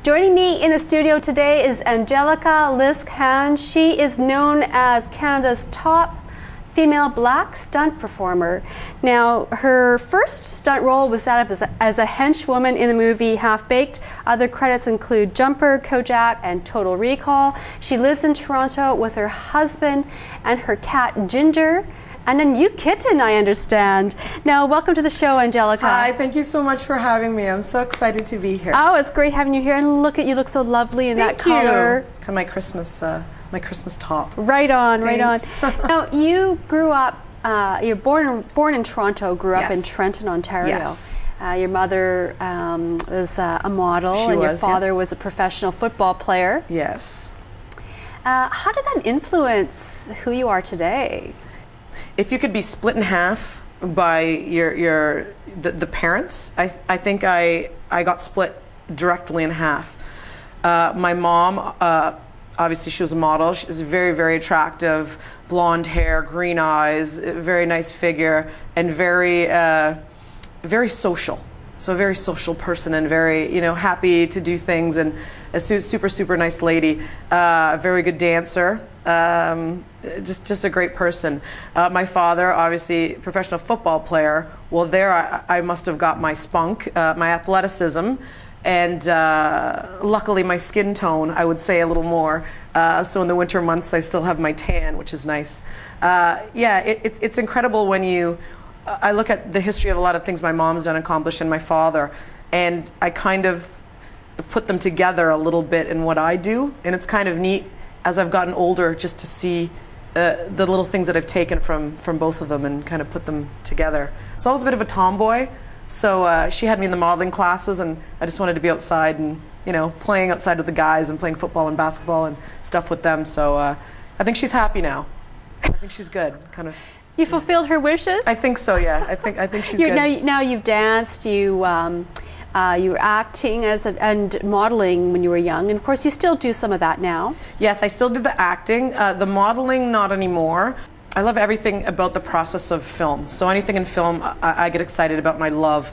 Joining me in the studio today is Angelica Lisk Hann. She is known as Canada's top female black stunt performer. Now, her first stunt role was that of as a henchwoman in the movie Half Baked. Other credits include Jumper, Kojak, and Total Recall. She lives in Toronto with her husband and her cat Ginger, and a new kitten, I understand. Now, welcome to the show, Angelica. Hi, thank you so much for having me. I'm so excited to be here. Oh, it's great having you here, and look at you, look so lovely in that color. It's kind of my Christmas top. Right on, Thanks. right on. Now, you grew up, you're born in Toronto, grew up in Trenton, Ontario. Yes. Your mother was a model, and your father was a professional football player. Yes. How did that influence who you are today? If you could be split in half by the parents, I think I got split directly in half. My mom, obviously she was a model. She was very, very attractive, blonde hair, green eyes, very nice figure, and very, very social. So a very social person, and very, happy to do things, and a super, super nice lady. A very good dancer. Just a great person. My father, obviously professional football player. Well, there I must have got my spunk, my athleticism, and luckily my skin tone, I would say, a little more. So in the winter months I still have my tan, which is nice. Yeah, it's incredible when I look at the history of a lot of things my mom's done and accomplished, and my father, and I kind of put them together a little bit in what I do, and it's kind of neat as I've gotten older just to see the little things that I've taken from both of them and kind of put them together. So I was a bit of a tomboy, so she had me in the modeling classes, and I just wanted to be outside and playing outside with the guys and playing football and basketball and stuff with them. So I think she's happy now. I think she's good, kind of. You fulfilled her wishes? I think so, yeah. I think she's good. Now you've danced, you were acting and modeling when you were young, and of course you still do some of that now. Yes, I still do the acting. The modeling, not anymore. I love everything about the process of film. So anything in film I get excited about and I love.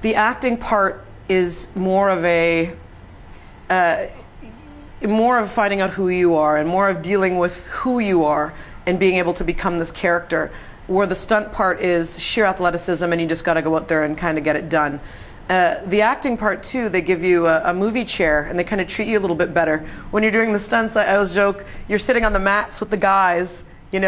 The acting part is more of finding out who you are, and more of dealing with who you are and being able to become this character, where the stunt part is sheer athleticism and you just got to go out there and kind of get it done. The acting part too, they give you a movie chair and they kind of treat you a little bit better. When you're doing the stunts, I always joke, you're sitting on the mats with the guys, in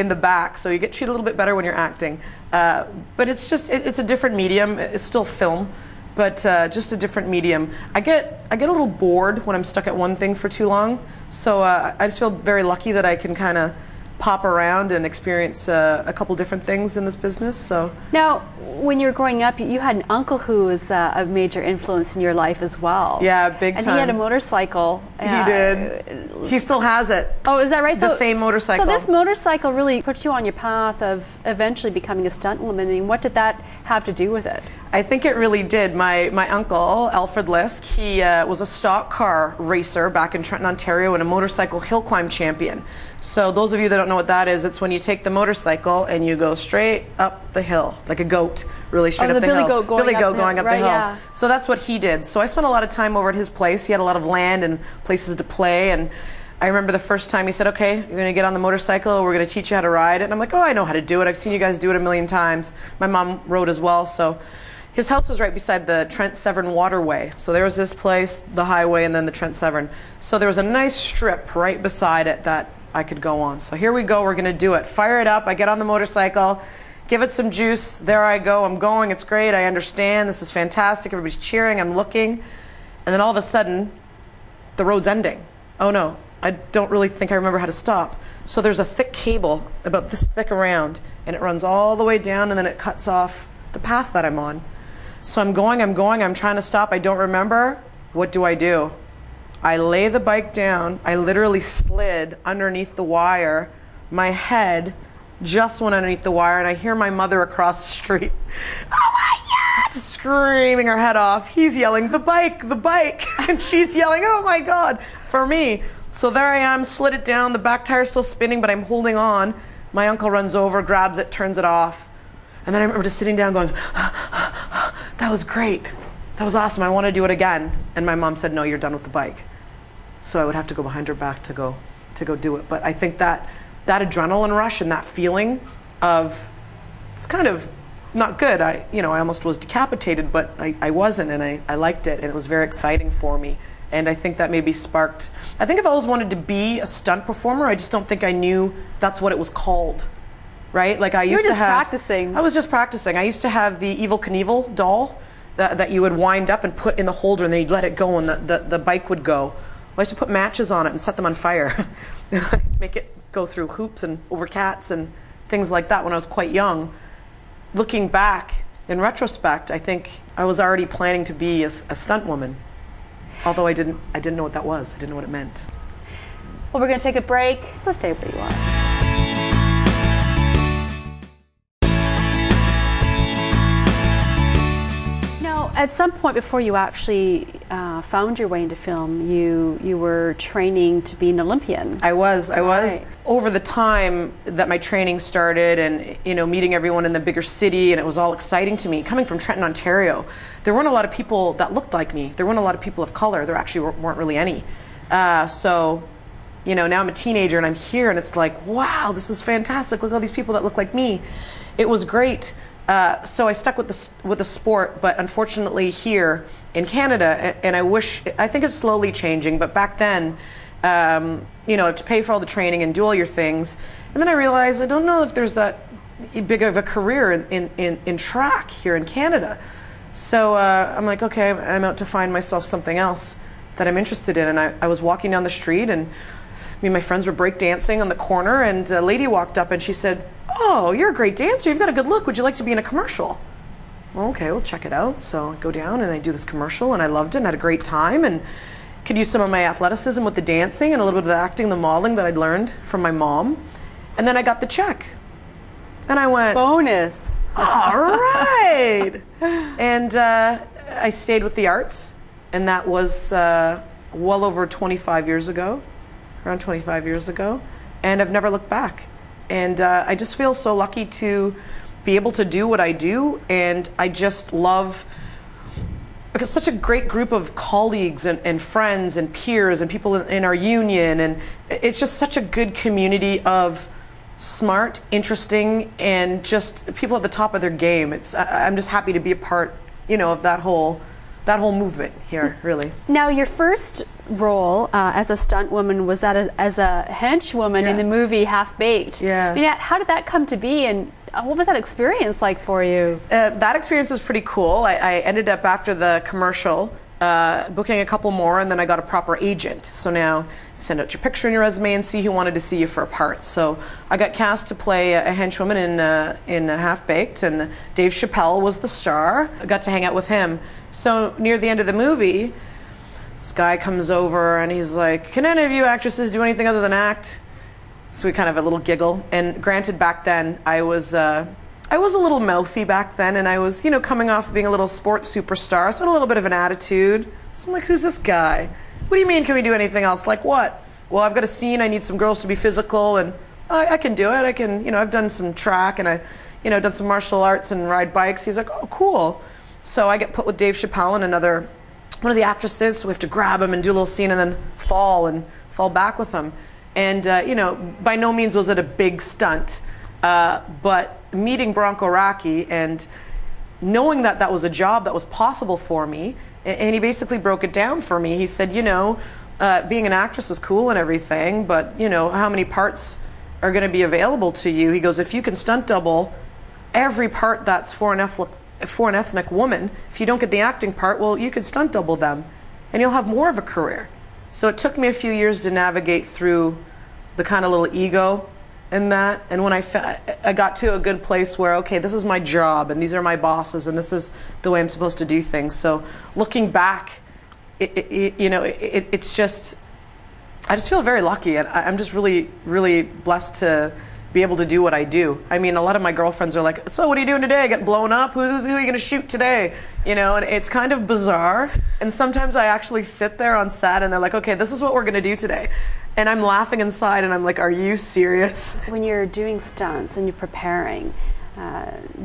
the back, so you get treated a little bit better when you're acting. But it's a different medium. It's still film, but just a different medium. I get a little bored when I'm stuck at one thing for too long, so I just feel very lucky that I can kind of pop around and experience a couple different things in this business. So now, when you were growing up, you had an uncle who was a major influence in your life as well. Yeah, big time. And he had a motorcycle. He did. He still has it. Oh, is that right? The same motorcycle. So this motorcycle really put you on your path of eventually becoming a stunt woman. I mean, what did that have to do with it? I think it really did. My uncle, Alfred Lisk, he was a stock car racer back in Trenton, Ontario, and a motorcycle hill climb champion. So those of you that don't know what that is, it's when you take the motorcycle and you go straight up the hill, like a goat, really straight up the hill. Billy goat going up the hill. Yeah. So that's what he did. So I spent a lot of time over at his place. He had a lot of land and places to play, and I remember the first time he said, okay, you're going to get on the motorcycle, we're going to teach you how to ride it. And I'm like, oh, I know how to do it. I've seen you guys do it a million times. My mom rode as well, so. His house was right beside the Trent Severn waterway. So there was this place, the highway, and then the Trent Severn. So there was a nice strip right beside it that I could go on. So here we go, we're gonna do it. Fire it up, I get on the motorcycle, give it some juice, there I go, I'm going, it's great, I understand, this is fantastic, everybody's cheering, I'm looking, and then all of a sudden, the road's ending. Oh no, I don't really think I remember how to stop. So there's a thick cable, about this thick around, and it runs all the way down, and then it cuts off the path that I'm on. So I'm going, I'm trying to stop, I don't remember. What do? I lay the bike down, I literally slid underneath the wire. My head just went underneath the wire, and I hear my mother across the street, oh my God, screaming her head off. He's yelling, the bike, and she's yelling, oh my God, for me. So there I am, slid it down, the back tire's still spinning, but I'm holding on. My uncle runs over, grabs it, turns it off. And then I remember just sitting down going, that was great. that was awesome, I want to do it again. And my mom said, no, you're done with the bike. So I would have to go behind her back to go do it. But I think that adrenaline rush and that feeling of, it's kind of not good. I almost was decapitated, but I wasn't, and I liked it, and it was very exciting for me. And I think that maybe sparked, I think I've always wanted to be a stunt performer. I just don't think I knew that's what it was called, right? Like I used to have. You were just practicing. I was just practicing. I used to have the Evel Knievel doll that you would wind up and put in the holder, and then you'd let it go, and the bike would go. I used to put matches on it and set them on fire. Make it go through hoops and over cats and things like that when I was quite young. Looking back, in retrospect, I think I was already planning to be a stunt woman. Although I didn't know what that was. I didn't know what it meant. Well, we're going to take a break. So stay where you are. Now, at some point before you actually found your way into film, you were training to be an Olympian. I was. Right. Over the time that my training started, and meeting everyone in the bigger city, and it was all exciting to me. Coming from Trenton, Ontario, there weren't a lot of people that looked like me. There weren't a lot of people of color. There actually weren't really any. So, now I'm a teenager and I'm here, and it's like, wow, this is fantastic. Look at all these people that look like me. It was great. So I stuck with the sport, but unfortunately here in Canada, and I think it's slowly changing, but back then, you have to pay for all the training and do all your things. And then I realized I don't know if there's that big of a career in track here in Canada. So I'm like, okay, I'm out to find myself something else that I'm interested in. And I was walking down the street, and me and my friends were break dancing on the corner, and a lady walked up and she said, oh, you're a great dancer, you've got a good look, would you like to be in a commercial? Well, okay, we'll check it out. So I go down and I do this commercial, and I loved it and had a great time, and could use some of my athleticism with the dancing and a little bit of the acting, the modeling that I'd learned from my mom. And then I got the check. And I went, bonus. All right. And I stayed with the arts, and that was well over 25 years ago, around 25 years ago, and I've never looked back. And I just feel so lucky to be able to do what I do, and I just love, because such a great group of colleagues and friends and peers and people in our union, and it's just such a good community of smart, interesting, and just people at the top of their game. I'm just happy to be a part, of that whole movement here, really. Now, your first role as a stunt woman was as a henchwoman in the movie Half Baked. Yeah. I mean, how did that come to be, and what was that experience like for you? That experience was pretty cool. I ended up, after the commercial, booking a couple more, and then I got a proper agent. So now send out your picture and your resume and see who wanted to see you for a part. So I got cast to play a henchwoman in Half Baked, and Dave Chappelle was the star. I got to hang out with him. So near the end of the movie, this guy comes over and he's like, can any of you actresses do anything other than act? So we kind of have a little giggle. And granted, back then I was a little mouthy back then, and I was, coming off being a little sports superstar, so I had a little bit of an attitude. So I'm like, who's this guy? What do you mean, can we do anything else? Like what? Well, I've got a scene, I need some girls to be physical, and I can do it. I can, I've done some track, and I, done some martial arts and ride bikes. He's like, oh, cool. So I get put with Dave Chappelle and one of the actresses, so we have to grab him and do a little scene and then fall back with him. And, by no means was it a big stunt, but meeting Bronco Rocky and knowing that that was a job that was possible for me, and he basically broke it down for me. He said, being an actress is cool and everything, but, how many parts are going to be available to you? He goes, if you can stunt double every part that's for an ethnic woman, if you don't get the acting part, well, you could stunt double them, and you'll have more of a career. So it took me a few years to navigate through the kind of little ego in that, and when I got to a good place where, okay, this is my job, and these are my bosses, and this is the way I'm supposed to do things. So looking back, it's just, I just feel very lucky, and I'm just really, really blessed to be able to do what I do. I mean, a lot of my girlfriends are like, so what are you doing today? Getting blown up? Who are you going to shoot today? And it's kind of bizarre. And sometimes I actually sit there on set and they're like, okay, this is what we're going to do today. And I'm laughing inside and I'm like, are you serious? When you're doing stunts and you're preparing,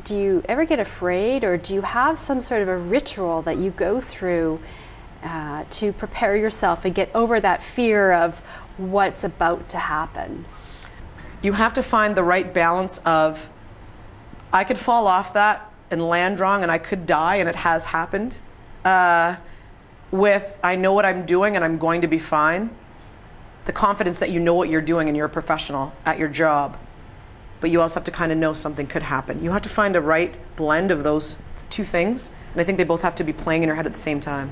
do you ever get afraid, or do you have some sort of a ritual that you go through to prepare yourself and get over that fear of what's about to happen? You have to find the right balance of, I could fall off that and land wrong and I could die, and it has happened, with I know what I'm doing and I'm going to be fine. The confidence that you know what you're doing and you're a professional at your job, but you also have to kind of know something could happen. You have to find a right blend of those two things, and I think they both have to be playing in your head at the same time.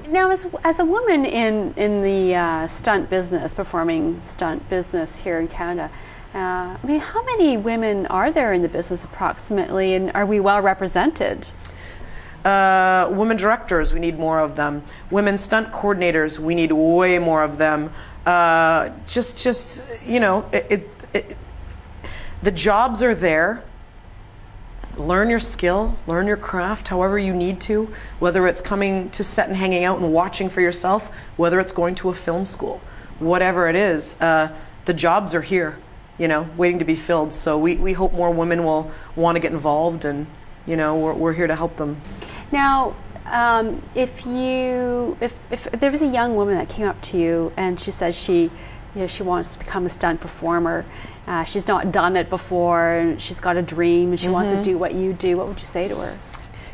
Now, as a woman in the stunt business, performing stunt business here in Canada, I mean, how many women are there in the business approximately, and are we well represented? Women directors, we need more of them. Women stunt coordinators, we need way more of them. Just you know, the jobs are there. Learn your skill, learn your craft however you need to, whether it's coming to set and hanging out and watching for yourself, whether it's going to a film school, whatever it is. The jobs are here, you know, waiting to be filled. So we hope more women will want to get involved, and you know, we're here to help them. Now, if there was a young woman that came up to you and she said she wants to become a stunt performer, she's not done it before, and she's got a dream, and she wants to do what you do, what would you say to her?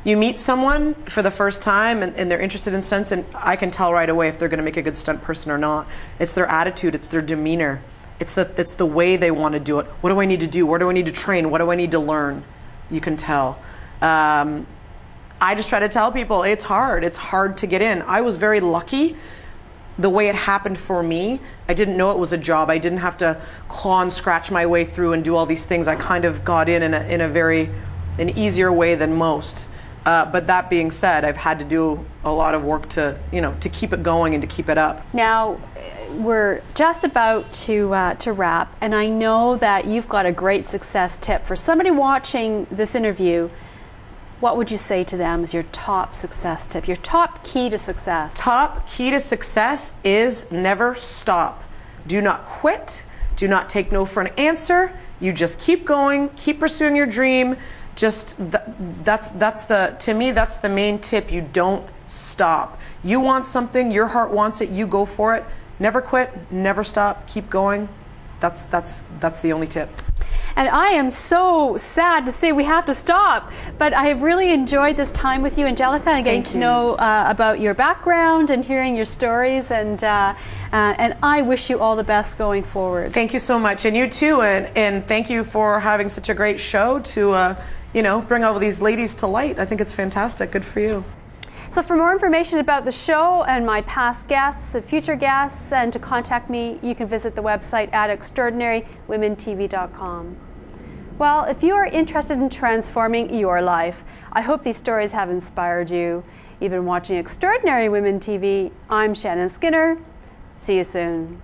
You meet someone for the first time and they're interested in stunts, and I can tell right away if they're going to make a good stunt person or not. It's their attitude, it's their demeanor, it's the way they want to do it. What do I need to do? Where do I need to train? What do I need to learn? You can tell. I just try to tell people it's hard to get in. I was very lucky the way it happened for me. I didn't know it was a job. I didn't have to claw and scratch my way through and do all these things. I kind of got in an easier way than most. But that being said, I've had to do a lot of work to keep it going and to keep it up. Now, we're just about to wrap, and I know that you've got a great success tip for somebody watching this interview. What would you say to them as your top success tip, your top key to success? Top key to success is never stop. Do not quit. Do not take no for an answer. You just keep going, keep pursuing your dream. To me, that's the main tip. You don't stop. You want something, your heart wants it, you go for it. Never quit, never stop, keep going. That's the only tip. And I am so sad to say we have to stop, but I have really enjoyed this time with you, Angelica, and getting to know about your background and hearing your stories, and I wish you all the best going forward. Thank you so much, and you too, and thank you for having such a great show to bring all these ladies to light. I think it's fantastic. Good for you. So for more information about the show and my past guests and future guests, and to contact me, you can visit the website at extraordinarywomentv.com. Well, if you are interested in transforming your life, I hope these stories have inspired you. You've been watching Extraordinary Women TV. I'm Shannon Skinner. See you soon.